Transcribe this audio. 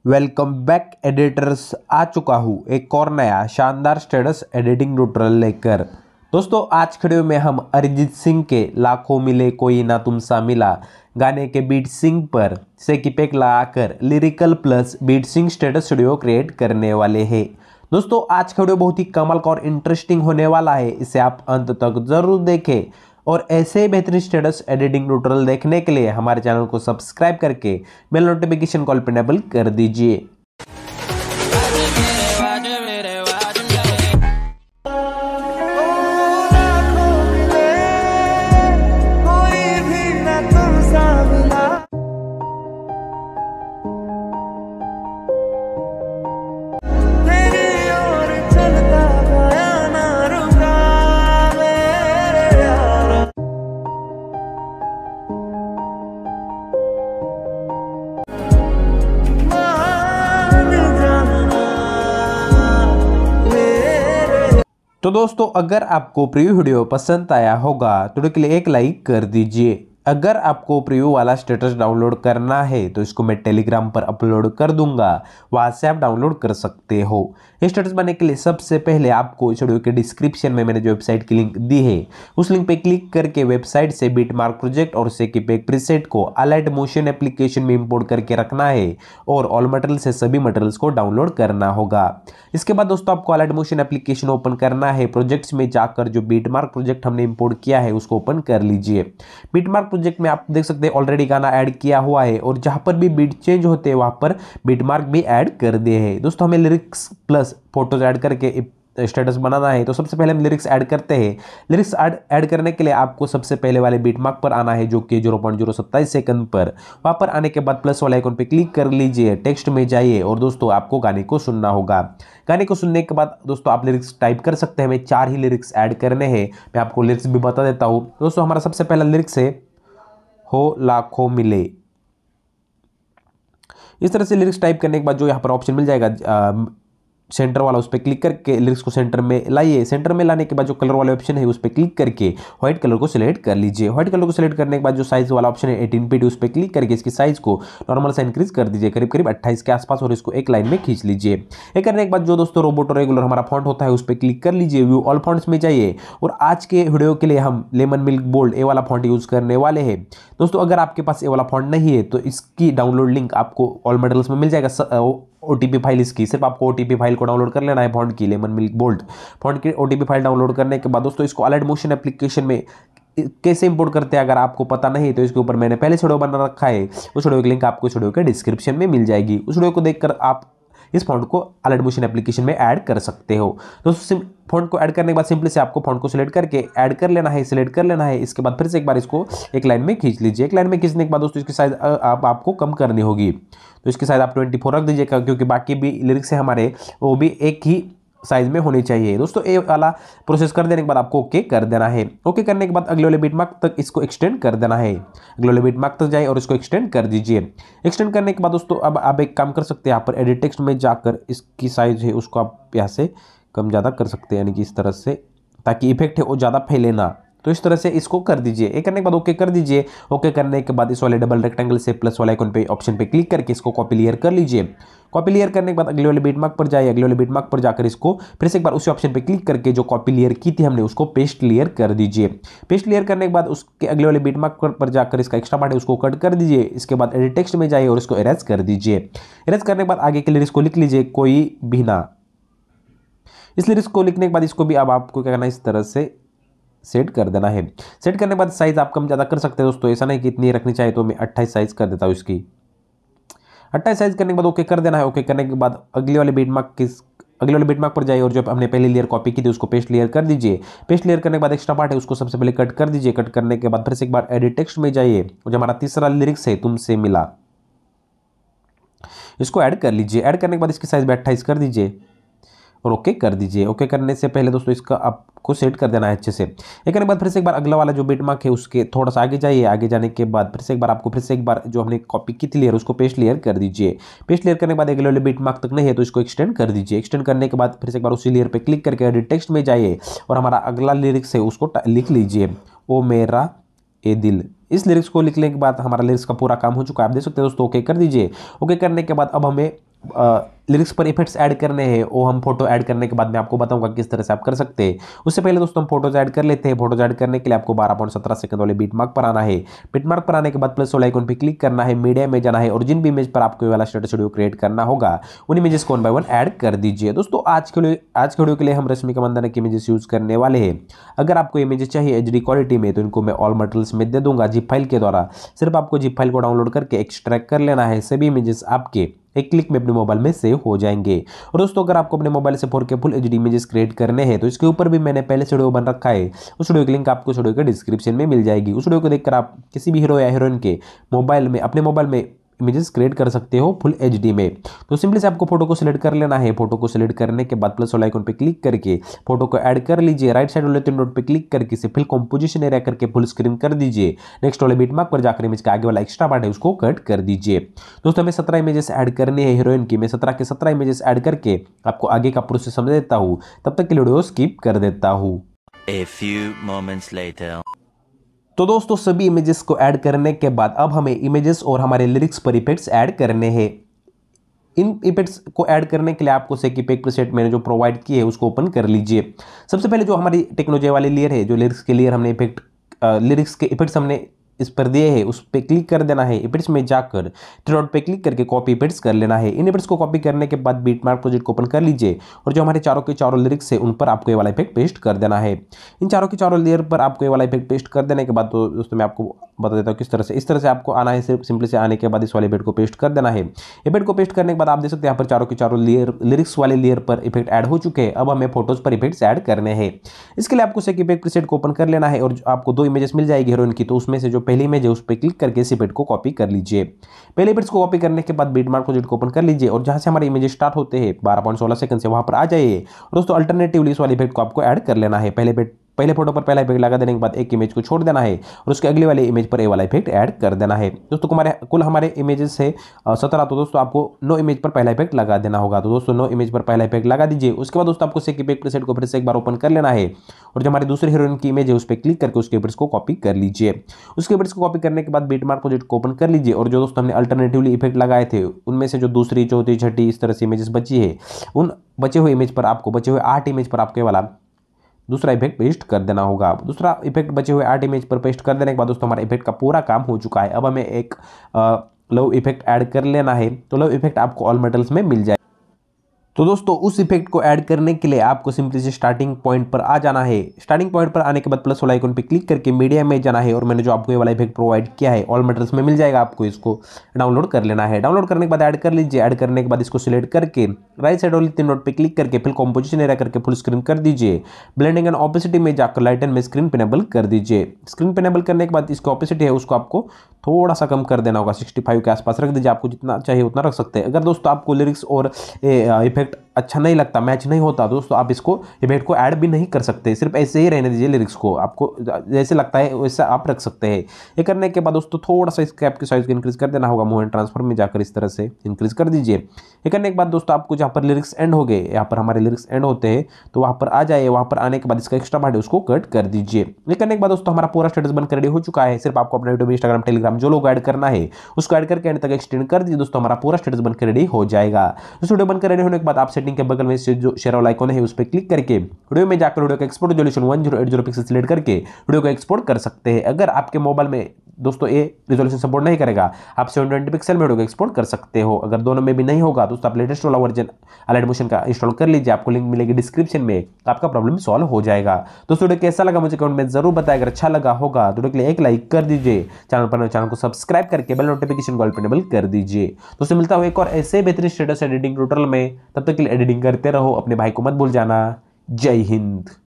Welcome back editors. आ चुका हूँ एक और नया शानदार स्टेटस एडिटिंग ट्यूटोरियल लेकर। दोस्तों आज के वीडियो में हम अरिजीत सिंह के लाखों मिले कोई ना तुमसा मिला गाने के बीट सिंग पर से की पैक लगाकर लिरिकल प्लस बीट सिंग स्टेटस स्टूडियो क्रिएट करने वाले हैं। दोस्तों आज का वीडियो बहुत ही कमाल का और इंटरेस्टिंग होने वाला है, इसे आप अंत तक जरूर देखें और ऐसे ही बेहतरीन स्टेटस एडिटिंग ट्यूटोरियल देखने के लिए हमारे चैनल को सब्सक्राइब करके बेल नोटिफिकेशन कॉल पर इनेबल कर दीजिए। तो दोस्तों अगर आपको प्रीव्यू वीडियो पसंद आया होगा तो वीडियो के लिए एक लाइक कर दीजिए। अगर आपको प्रीव्यू वाला स्टेटस डाउनलोड करना है तो इसको मैं टेलीग्राम पर अपलोड कर दूंगा, वहां से आप डाउनलोड कर सकते हो। ये स्टेटस बनाने के लिए सबसे पहले आपको इस वीडियो के डिस्क्रिप्शन में मैंने जो वेबसाइट की लिंक दी है उस लिंक पे क्लिक करके वेबसाइट से बिटमार्क प्रोजेक्ट और से पैक प्रीसेट को अलाइट मोशन एप्लीकेशन में इंपोर्ट करके रखना है और ऑल मटेरियल से सभी मटेरियल्स को डाउनलोड करना होगा। इसके बाद दोस्तों आपको अलाइट मोशन एप्लीकेशन ओपन करना है। प्रोजेक्ट्स में जाकर जो बिटमार्क प्रोजेक्ट हमने इंपोर्ट किया है उसको ओपन कर लीजिए। बिटमार्क प्रोजेक्ट में आप देख सकते हैं ऑलरेडी गाना ऐड किया हुआ है और जहां पर भी बीट चेंज होते हैं वहां पर बिटमार्क भी ऐड कर दिए हैं। दोस्तों हमें लिरिक्स प्लस फोटोज ऐड करके स्टेटस बनाना है तो सबसे पहले हम लिरिक्स ऐड करते हैं। लिरिक्स ऐड करने के लिए आपको सबसे पहले वाले बीटमार्क पर आना है जो कि 0.027 सेकंड पर। वहां पर आने के बाद प्लस वाले आइकन पे क्लिक कर लीजिए, टेक्स्ट में जाइए और दोस्तों आपको गाने को सुनना होगा। गाने को सुनने के बाद दोस्तों आप लिरिक्स टाइप कर सकते हैं। हमें 4 ही लिरिक्स ऐड करने हैं, मैं आपको लिरिक्स भी बता देता हूं। दोस्तों हमारा सबसे पहला लिरिक्स है हो लाखों मिले। इस तरह से लिरिक्स टाइप करने के बाद जो यहाँ पर ऑप्शन मिल जाएगा सेंटर वाला, उस पर क्लिक करके लिरिक्स को सेंटर में लाइए। सेंटर में लाने के बाद जो कलर वाले ऑप्शन है उस पर क्लिक करके व्हाइट कलर को सिलेक्ट कर लीजिए। व्हाइट कलर को सिलेक्ट करने के बाद जो साइज वाला ऑप्शन है 18 उस पर क्लिक करके इसकी साइज को नॉर्मल से इंक्रीज कर दीजिए करीब करीब 28 के आसपास और इसको एक लाइन में खींच लीजिए। ये करने के बाद जो दोस्तों रोबोट और रेगुलर हमारा फॉन्ट होता है उस पर क्लिक कर लीजिए, व्यू ऑल फॉन्ट्स में जाइए और आज के वीडियो के लिए हम लेमन मिल्क बोल्ड ए वाला फॉन्ट यूज करने वाले हैं। दोस्तों अगर आपके पास ए वाला फॉन्ट नहीं है तो इसकी डाउनलोड लिंक आपको ऑल मटेरियल्स में मिल जाएगा। ओटीपी फाइल इसकी सिर्फ आपको ओटीपी फाइल को डाउनलोड कर लेना है। फॉन्ट की लेमन मिल्क बोल्ड फॉन्ट की ओटीपी फाइल डाउनलोड करने के बाद दोस्तों इसको अलाइट मोशन एप्लीकेशन में कैसे इंपोर्ट करते हैं अगर आपको पता नहीं तो इसके ऊपर मैंने पहले वीडियो बना रखा है, उस वीडियो की लिंक आपको इस वीडियो के डिस्क्रिप्शन में मिल जाएगी। उस वीडियो को देखकर आप इस फॉन्ट को अलाइट मोशन एप्लीकेशन में ऐड कर सकते हो। दोस्तों फॉन्ट को ऐड करने के बाद सिंपली से आपको फॉन्ट को सिलेक्ट करके ऐड कर लेना है, सिलेक्ट कर लेना है। इसके बाद फिर से एक बार इसको एक लाइन में खींच लीजिए। एक लाइन में खींचने के बाद दोस्तों इसकी साइज आपको कम करनी होगी, तो इसकी साइज आप 24 रख दीजिएगा क्योंकि बाकी भी लिरिक्स है हमारे वो भी एक ही साइज में होनी चाहिए। दोस्तों ये वाला प्रोसेस कर देने के बाद आपको ओके कर देना है। ओके करने के बाद अगले वाले बीटमार्क तक इसको एक्सटेंड कर देना है। अगले वाले बीटमार्क तक जाए और इसको एक्सटेंड कर दीजिए। एक्सटेंड करने के बाद दोस्तों अब आप एक काम कर सकते हैं, यहाँ पर एडिट टेक्स्ट में जाकर इसकी साइज है उसको आप यहाँ से कम ज़्यादा कर सकते हैं, यानी कि इस तरह से, ताकि इफेक्ट है वो ज़्यादा फैले ना। तो इस तरह से इसको कर दीजिए। ये करने के बाद ओके कर दीजिए। ओके करने के बाद इस वाले डबल रेक्टेंगल से प्लस वाले आइकन पे ऑप्शन पे क्लिक करके इसको कॉपी लेयर कर लीजिए। कॉपी लेयर करने के बाद अगले वाले बीटमार्क पर जाइए। अगले वाले बीटमार्क पर जाकर इसको फिर से एक बार उसी ऑप्शन पे क्लिक करके जो कॉपी लेयर की थी हमने उसको पेस्ट लेयर कर दीजिए। पेस्ट लेयर करने के बाद उसके अगले वाले बीटमार्क पर जाकर इसका एक्स्ट्रा पार्ट है उसको कट कर दीजिए। इसके बाद एडिट टेक्स्ट में जाइए और इसको इरेज कर दीजिए। इरेज करने के बाद आगे के लिरिक्स को लिख लीजिए कोई भी ना। इस लिरिक्स को लिखने के बाद इसको भी अब आपको क्या करना है, इस तरह से सेट कर देना है। सेट करने के बाद साइज आप कम ज़्यादा कर सकते हैं दोस्तों, ऐसा नहीं कि इतनी रखनी चाहिए, तो मैं 28 साइज कर देता हूँ इसकी। 28 साइज करने के बाद ओके कर देना है। ओके करने के बाद अगले वाले बीटमार्क पर जाइए और जो हमने पहले लेयर कॉपी की थी उसको पेस्ट लेयर कर दीजिए। पेस्ट लेयर करने के बाद एक्स्ट्रा पार्ट है उसको सबसे पहले कट कर दीजिए। कट करने के बाद फिर से एक बार एडिट टेक्स्ट में जाइए और जो हमारा तीसरा लिरिक्स है तुमसे मिला इसको ऐड कर लीजिए। ऐड करने के बाद इसकी साइज 28 कर दीजिए और ओके कर दीजिए। ओके करने से पहले दोस्तों इसका आपको सेट कर देना है अच्छे से। ये करने के बाद फिर से एक बार अगला वाला जो बीटमार्क है उसके थोड़ा सा आगे जाइए। आगे जाने के बाद फिर से एक बार जो हमने कॉपी की थी लेयर उसको पेस्ट लेयर कर दीजिए। पेस्ट लेयर करने के बाद अगले वाले बीटमार्क तक नहीं है तो इसको एक्सटेंड कर दीजिए। एक्सटेंड करने के बाद फिर से एक बार उसी लेयर पर क्लिक करके एडिट टेक्स्ट में जाइए और हमारा अगला लिरिक्स है उसको लिख लीजिए, ओ मेरा ए दिल। इस लिरिक्स को लिखने के बाद हमारा लिरिक्स का पूरा काम हो चुका है, आप देख सकते हैं दोस्तों। ओके कर दीजिए। ओके करने के बाद अब हमें लिरिक्स पर इफेक्ट्स ऐड करने हैं, वो हम फोटो ऐड करने के बाद मैं आपको बताऊंगा किस तरह से आप कर सकते हैं। उससे पहले दोस्तों हम फोटोज ऐड कर लेते हैं। फोटोज ऐड करने के लिए आपको 12.17 सेकंड वाले बीट मार्क पर आना है। बीट मार्क पर आने के बाद प्लस वाला आइकन पे क्लिक करना है, मीडिया में जाना है और जिन भी इमेज पर आपको ये वाला स्टेटस वीडियो क्रिएट करना होगा उन इमेजेस को 1 बाय 1 ऐड कर दीजिए। दोस्तों आज के वीडियो के लिए हम रश्मिका मंदाना की इमेजेस यूज करने वाले हैं। अगर आपको इमेजेस चाहिए एचडी क्वालिटी में तो इनको मैं ऑल मटेरियल्स में दे दूंगा जिप फाइल के द्वारा। सिर्फ आपको जिप फाइल को डाउनलोड करके एक्सट्रैक्ट कर लेना है। सभी इमेजेस आपके एक क्लिक में अपने मोबाइल में सेव हो जाएंगे। और दोस्तों अगर आपको अपने मोबाइल से 4K full HD images create करने हैं तो इसके ऊपर भी मैंने पहले से वीडियो बन रखा है। उस वीडियो की लिंक आपको उस वीडियो के डिस्क्रिप्शन में मिल जाएगी। उस वीडियो को देखकर आप किसी भी हीरो या हीरोइन के मोबाइल में अपने मोबाइल में इमेजेस क्रिएट कर सकते हो फुल एचडी में। तो सिंपली से आपको फोटो को सिलेक्ट कर लेना है। फोटो को सिलेक्ट करने के बाद प्लस वाला आइकन पे क्लिक करके फोटो को ऐड कर लीजिए। राइट साइड वाले 3 डॉट पे क्लिक करके इसे फिल कंपोजिशन एरिया करके फुल स्क्रीन कर दीजिए। नेक्स्ट वाले बीट मार्क पर जाकर इमेज का आगे वाला एक्स्ट्रा पार्ट है उसको कट कर दीजिए। दोस्तों हमें 17 इमेजेस ऐड करनी है हीरोइन की। मैं 17 के 17 इमेजेस ऐड करके आपको आगे का प्रोसेस समझ देता हूँ, तब तक के वीडियो स्किप कर देता हूँ। A few moments later. तो दोस्तों सभी इमेजेस को ऐड करने के बाद अब हमें इमेजेस और हमारे लिरिक्स पर इफेक्ट्स ऐड करने हैं। इन इफेक्ट्स को ऐड करने के लिए आपको सेक इफेक्ट प्रीसेट मैंने जो प्रोवाइड किए है उसको ओपन कर लीजिए। सबसे पहले जो हमारी टेक्नोजे वाली लेयर है, जो लिरिक्स के लेयर हमने लिरिक्स के इफेक्ट्स हमने इस पर दिए है उस पर क्लिक कर देना है। इफेक्ट्स में जाकर 3 डॉट पे क्लिक करके कॉपी इफेक्ट्स कर लेना है। इन इफेक्ट्स को कॉपी करने के बाद बीट मार्क प्रोजेक्ट को ओपन कर लीजिए और जो हमारे चारों के चारों लिरिक्स है उन पर आपको ये वाला इफेक्ट पेस्ट कर देना है। इन चारों के चारों लेयर पर आपको ये वाला इफेक्ट पेस्ट कर देने के बाद तो दोस्तों मैं आपको बता देता हूँ किस तरह से। इस तरह से आपको आना है। सिर्फ सिंपली से आने के बाद इस वाले इफेक्ट को पेस्ट कर देना है। इफेक्ट को पेस्ट करने के बाद आप देख सकते हैं यहाँ पर चारों के चारों लेयर लिरिक्स वाले लेयर पर इफेक्ट ऐड हो चुके हैं। अब हमें फोटोज पर इफेक्ट्स ऐड करने हैं। इसके लिए आपको सेक इफेक्ट प्रीसेट को ओपन कर लेना है और आपको 2 इमेजेस मिल जाएगी हीरोइन की। तो उसमें से जो पहली इमेज है उस पर क्लिक करके इस इफेक्ट को कॉपी कर लीजिए। पहले इफेक्ट्स को कॉपी करने के बाद बीट मार्क प्रोजेक्ट को ओपन कर लीजिए और जहां से हमारे इमेज स्टार्ट होते हैं 12.16 सेकंड से वहां पर आ जाइए। और दोस्तों अल्टरनेटिवली इस वाले इफेक्ट को आपको ऐड कर लेना है। पहले फोटो पर पहला इफेक्ट लगा देने के बाद एक इमेज को छोड़ देना है और उसके अगले वाले इमेज पर ये वाला इफेक्ट ऐड कर देना है। दोस्तों कुल हमारे इमेजेस है 17। तो दोस्तों आपको 9 इमेज पर पहला इफेक्ट लगा देना होगा। तो दोस्तों 9 इमेज पर पहला इफेक्ट लगा दीजिए। उसके बाद दोस्तों आपको सेक इफेक्ट प्रीसेट को फिर से एक बार ओपन कर लेना है और जो हमारी दूसरी हीरोइन की इमेज है उस पर क्लिक करके उसके इफेक्ट्स को कॉपी कर लीजिए। उसके इफेक्ट्स को कॉपी करने के बाद बीट मार्क प्रोजेक्ट को ओपन कर लीजिए और जो दोस्तों हमने अल्टरनेटिवली इफेक्ट लगाए थे उनमें से जो दूसरी चौथी छठी इस तरह से इमेजेस बची है उन बचे हुए 8 इमेज पर आपके वाला दूसरा इफेक्ट पेस्ट कर देना होगा। दूसरा इफेक्ट बचे हुए 8 इमेज पर पेस्ट कर देने के बाद दोस्तों हमारा इफेक्ट का पूरा काम हो चुका है। अब हमें एक लव इफेक्ट ऐड कर लेना है। तो लव इफेक्ट आपको ऑल मटेरियल्स में मिल जाए। तो दोस्तों उस इफेक्ट को ऐड करने के लिए आपको सिंपली से स्टार्टिंग पॉइंट पर आ जाना है। स्टार्टिंग पॉइंट पर आने के बाद प्लस वाला आइकन पे क्लिक करके मीडिया में जाना है और मैंने जो आपको ये वाला इफेक्ट प्रोवाइड किया है ऑल मटेरियल्स में मिल जाएगा। आपको इसको डाउनलोड कर लेना है। डाउनलोड करने के बाद ऐड कर लीजिए। ऐड करने के बाद इसको सिलेक्ट करके राइट साइड वाली 3 डॉट पे क्लिक करके फिल कंपोजिशन एरिया करके फुल स्क्रीन कर दीजिए। ब्लेंडिंग एंड ऑपेसिटी में जाकर लाइटन में स्क्रीन पेनेबल कर दीजिए। स्क्रीन पेनेबल करने के बाद इसकी ऑपेसिटी है उसको आपको थोड़ा सा कम कर देना होगा। 65 के आसपास रख दीजिए। आपको जितना चाहिए उतना रख सकते हैं। अगर दोस्तों आपको लिरिक्स और इफेक्ट अच्छा नहीं लगता, मैच नहीं होता, दोस्तों आप इसको इफेक्ट को ऐड भी नहीं कर सकते। सिर्फ ऐसे ही रहने दीजिए। लिरिक्स को आपको जैसे लगता है वैसा आप रख सकते हैं। ये करने के बाद दोस्तों थोड़ा सा इस कैप की साइज को इंक्रीज कर देना होगा। मूव एंड ट्रांसफर में जाकर इस तरह से इंक्रीज कर दीजिए। ये करने के बाद दोस्तों आपको जहाँ पर लिरिक्स एंड हो गए, यहाँ पर हमारे लिरिक्स एंड होते हैं तो वहाँ पर आ जाए। वहाँ पर आने के बाद इसका एक्स्ट्रा पार्ट है उसको कट कर दीजिए। ये करने के बाद दोस्तों हमारा पूरा स्टेटस बनकर रेडी हो चुका है। सिर्फ आपको अपना यूट्यूब, इंस्टाग्राम, टेलीग्राम जो लोग ऐड करना है उसको ऐड करके एंड तक एक्सटेंड कर दीजिए। दोस्तों हमारा पूरा स्टेटस बनकर रेडी हो जाएगा। तो वीडियो बनकर रेडी होने के बाद आप सेटिंग के बगल में जो शेयर वाला आइकन है उस पर क्लिक करके वीडियो में जाकर वीडियो का एक्सपोर्ट रेजोल्यूशन 1080 पिक्सल सिलेक्ट करके वीडियो को एक्सपोर्ट कर सकते हैं। अगर आपके मोबाइल में दोस्तों ये रेजोल्यूशन सपोर्ट नहीं करेगा, आप 720 पिक्सल में वीडियो को एक्सपोर्ट कर सकते हो। अगर दोनों में भी नहीं होगा दोस्तों आप लेटेस्ट वाला वर्जन अलाइट मोशन का इंस्टॉल कर लीजिए। आपको लिंक मिलेगी डिस्क्रिप्शन में। आपका प्रॉब्लम सॉल्व हो जाएगा। दोस्तों वीडियो कैसा लगा मुझे कमेंट में जरूर बताएं। अगर अच्छा लगा होगा तो वीडियो के लिए एक लाइक कर दीजिए। चैनल को सब्सक्राइब करके बेल नोटिफिकेशन को ऑल पे इनेबल कर दीजिए। दोस्तों मिलता हूं एक और ऐसे बेहतरीन स्टेटस एडिटिंग ट्यूटोरियल में। तब तक के लिए एडिटिंग करते रहो। अपने भाई को मत भूल जाना। जय हिंद।